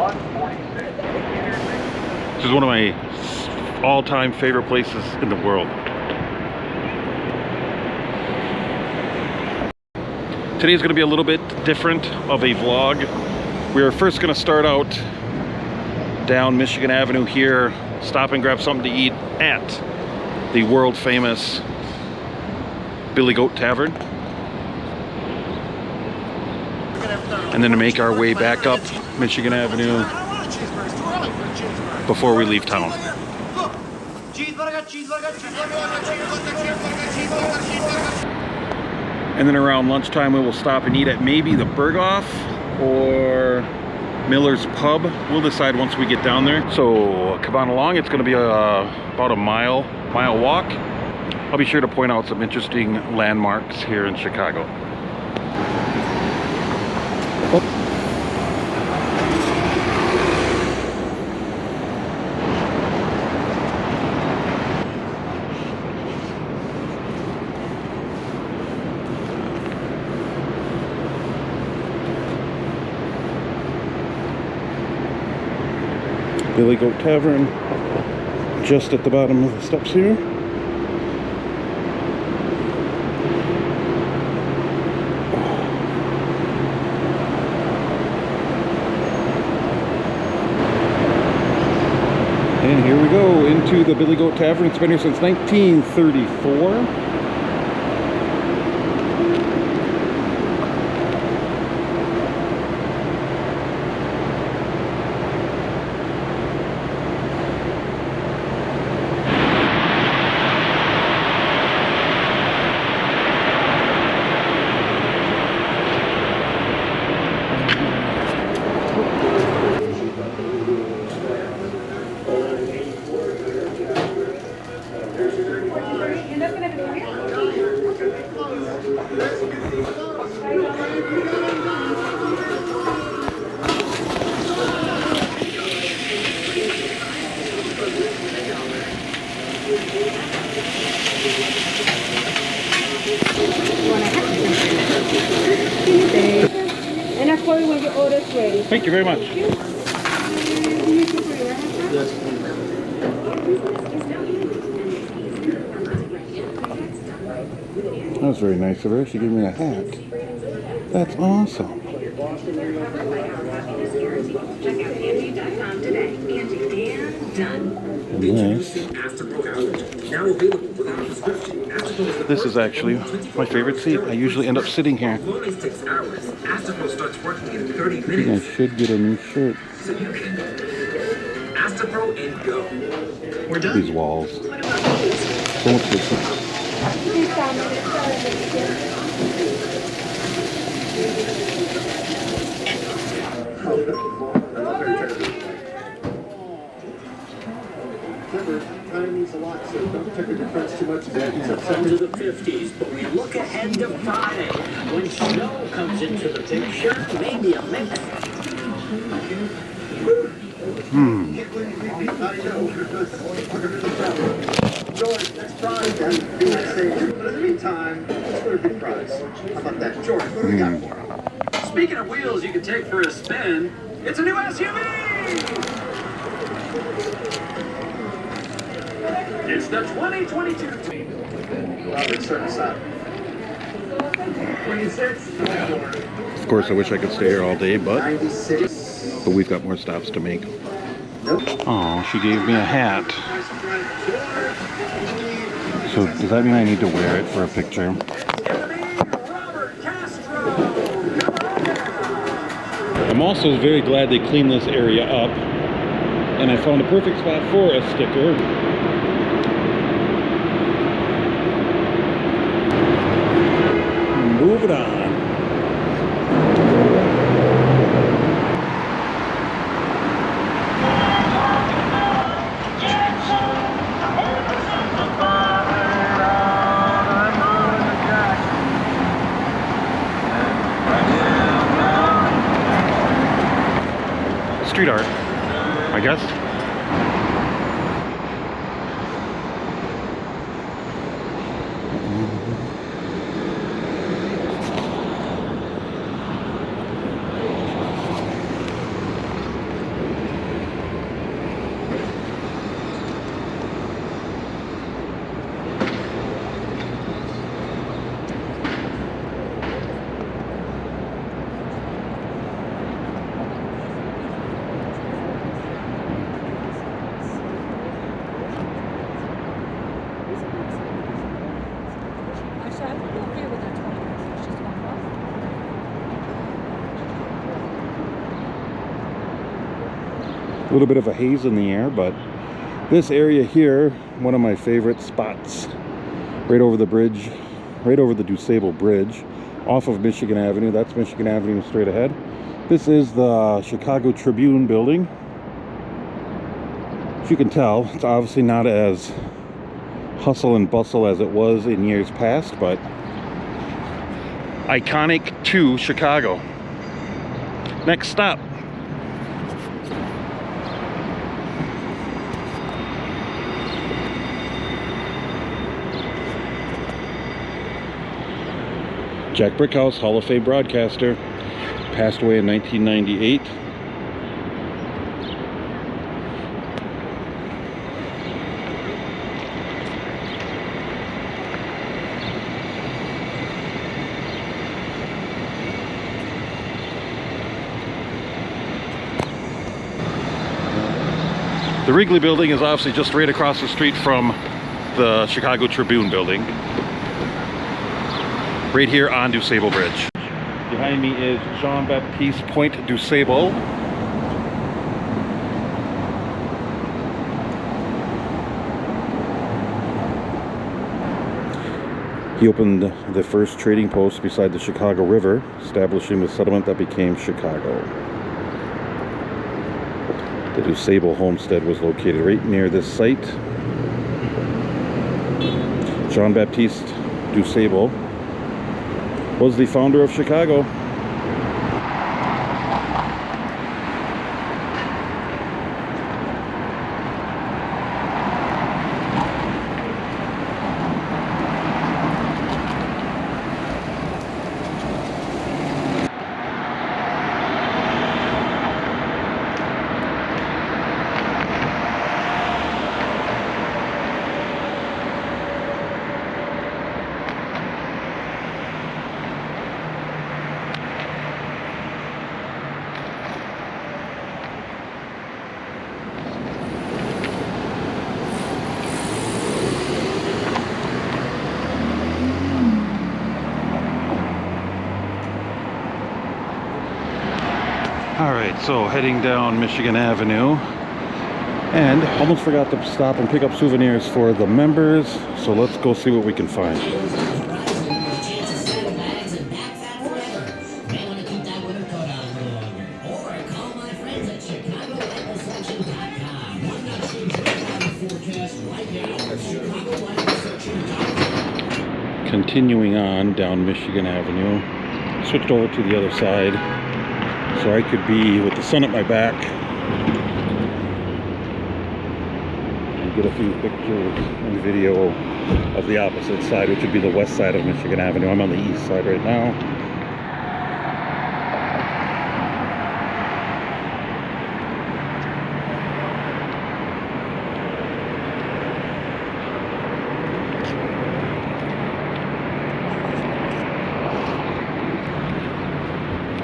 This is one of my all-time favorite places in the world. Today's going to be a little bit different of a vlog. We are first going to start out down Michigan Avenue here, stop and grab something to eat at the world famous Billy Goat Tavern. And then to make our way back up Michigan Avenue before we leave town. And then around lunchtime we will stop and eat at maybe the Berghoff or Miller's Pub. We'll decide once we get down there. So come on along. It's going to be about a mile walk. I'll be sure to point out some interesting landmarks here in Chicago. Billy Goat Tavern, just at the bottom of the steps here. And here we go into the Billy Goat Tavern. It's been here since 1934. And I'll call you when your order's ready. Thank you very much. That was very nice of her. She gave me a hat. That's awesome. Nice. This is actually my favorite seat. I usually end up sitting here. I think I should get a new shirt. These walls. So much good stuff. Time means a lot, so don't take your friends too much. Into the 50s, but we look ahead to Friday when snow comes into the picture. Maybe a mix. George, next prize. But in the meantime, let's go to a big prize. How about that, George? What do we got for him? Speaking of wheels you can take for a spin, it's a new SUV! It's the 2022. Robert, start us out. 26. Of course, I wish I could stay here all day, but 96. we've got more stops to make. Oh, she gave me a hat. So does that mean I need to wear it for a picture? I'm also very glad they cleaned this area up, and I found a perfect spot for a sticker. Move it on. Street art, I guess. little bit of a haze in the air, but this area here, one of my favorite spots, right over the bridge, right over the Dusable Bridge, off of Michigan Avenue. That's Michigan Avenue straight ahead. This is the Chicago Tribune building. As you can tell, it's obviously not as hustle and bustle as it was in years past, but iconic to Chicago. Next stop. Jack Brickhouse, Hall of Fame broadcaster, passed away in 1998. The Wrigley building is obviously just right across the street from the Chicago Tribune building. Right here on Dusable Bridge. Behind me is Jean-Baptiste Point Dusable. He opened the first trading post beside the Chicago River, establishing the settlement that became Chicago. The Dusable homestead was located right near this site. Jean-Baptiste Dusable was the founder of Chicago. Alright, so heading down Michigan Avenue, and almost forgot to stop and pick up souvenirs for the members, so let's go see what we can find. Continuing on down Michigan Avenue, switched over to the other side so I could be with the sun at my back and get a few pictures and video of the opposite side, which would be the west side of Michigan Avenue. I'm on the east side right now.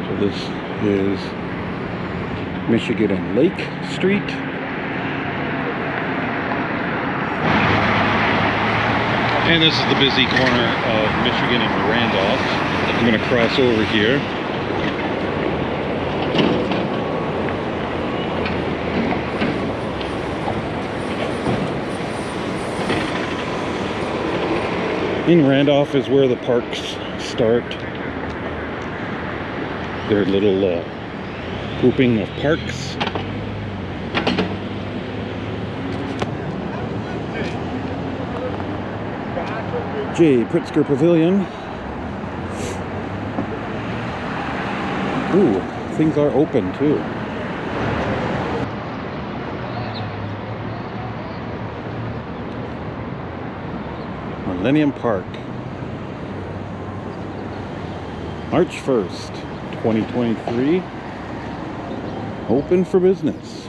So this is Michigan and Lake Street. And this is the busy corner of Michigan and Randolph. I'm going to cross over here. In Randolph is where the parks start. Their little grouping of parks. J. Pritzker Pavilion. Ooh, things are open too. Millennium Park. March 1st, 2023. Open for business.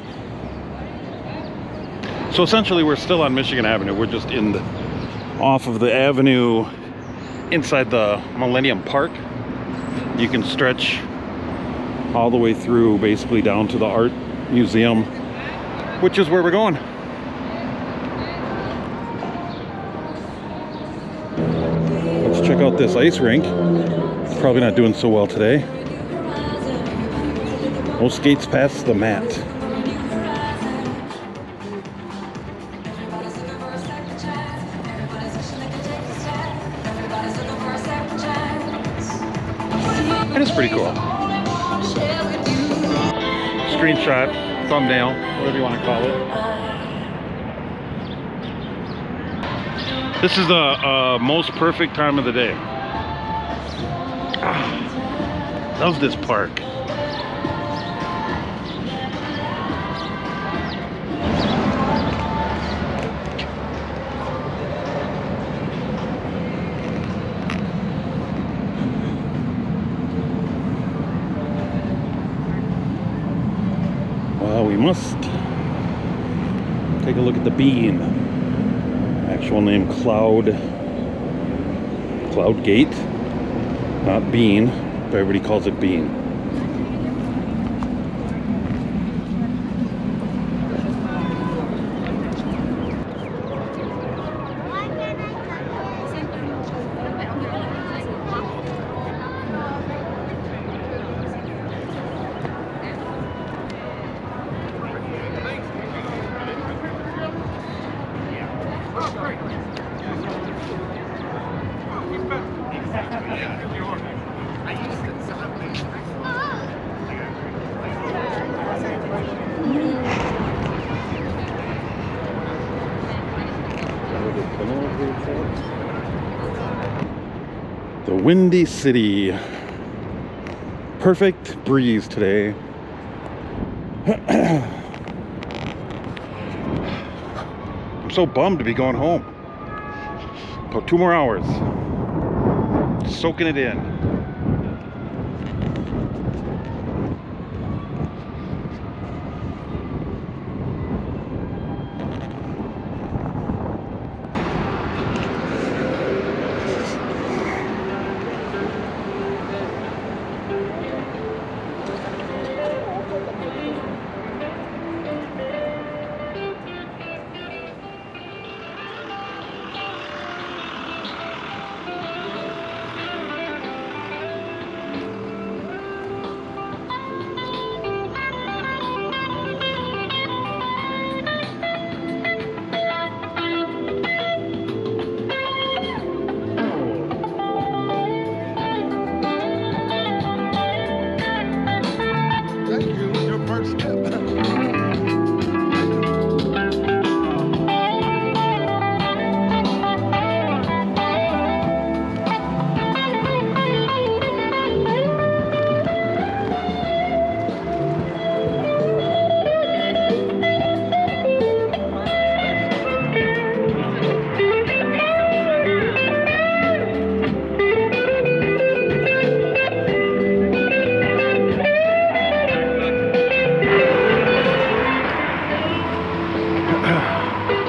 So essentially we're still on Michigan Avenue. We're just in the off of the avenue inside the Millennium Park. You can stretch all the way through basically down to the art museum, which is where we're going. Let's check out this ice rink. It's probably not doing so well today. No skates past the mat. It is pretty cool. Screenshot, thumbnail, whatever you want to call it. This is the most perfect time of the day. Love this park. Well, we must take a look at the bean. Actual name Cloud Gate, not Bean, but everybody calls it Bean. The Windy City. Perfect breeze today. I'm so bummed to be going home. About 2 more hours. Soaking it in.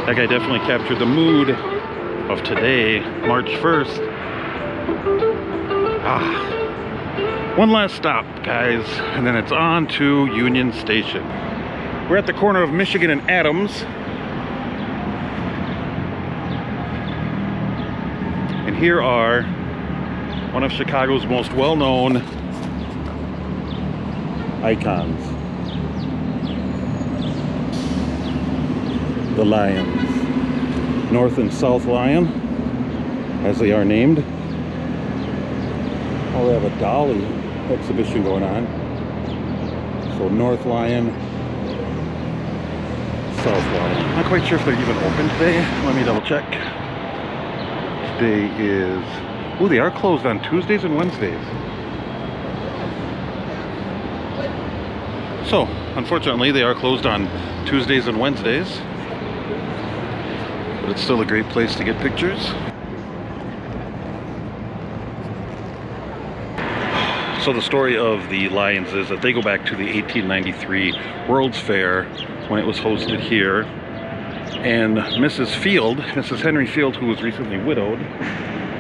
That guy definitely captured the mood of today, March 1st. One last stop, guys, and then it's on to Union Station. We're at the corner of Michigan and Adams. And here are one of Chicago's most well-known icons. The Lions. North and South Lion, as they are named. Oh, they have a dolly exhibition going on. So North Lion, South Lion. Not quite sure if they're even open today. Let me double check. Today is... Oh, they are closed on Tuesdays and Wednesdays. So, unfortunately, they are closed on Tuesdays and Wednesdays. But it's still a great place to get pictures. So the story of the Lions is that they go back to the 1893 World's Fair when it was hosted here. And Mrs. Henry Field, who was recently widowed,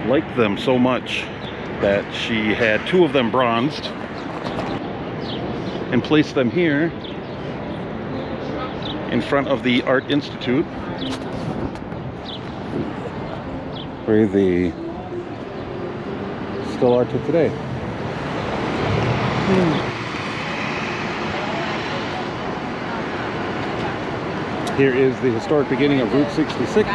liked them so much that she had 2 of them bronzed and placed them here in front of the Art Institute, where they still are to today. Here is the historic beginning of Route 66.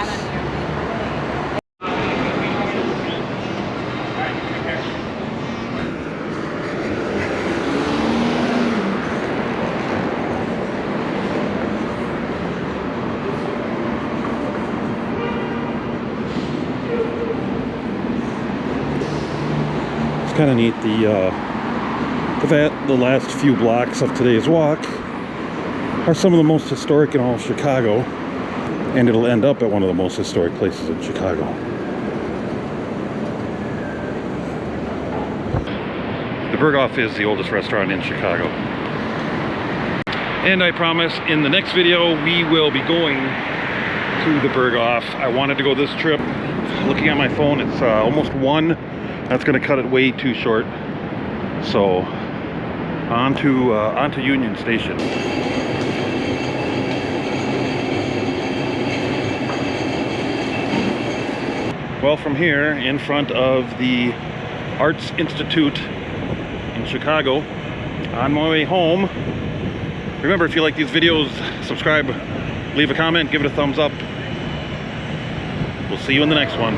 kind of neat. The last few blocks of today's walk are some of the most historic in all of Chicago, and it'll end up at one of the most historic places in Chicago. The Berghoff is the oldest restaurant in Chicago. And I promise in the next video we will be going to the Berghoff. I wanted to go this trip. Looking at my phone, it's almost 1. That's going to cut it way too short. So on to Union Station. Well, from here in front of the Arts Institute in Chicago, on my way home. Remember, if you like these videos, subscribe, leave a comment, give it a thumbs up. We'll see you in the next one.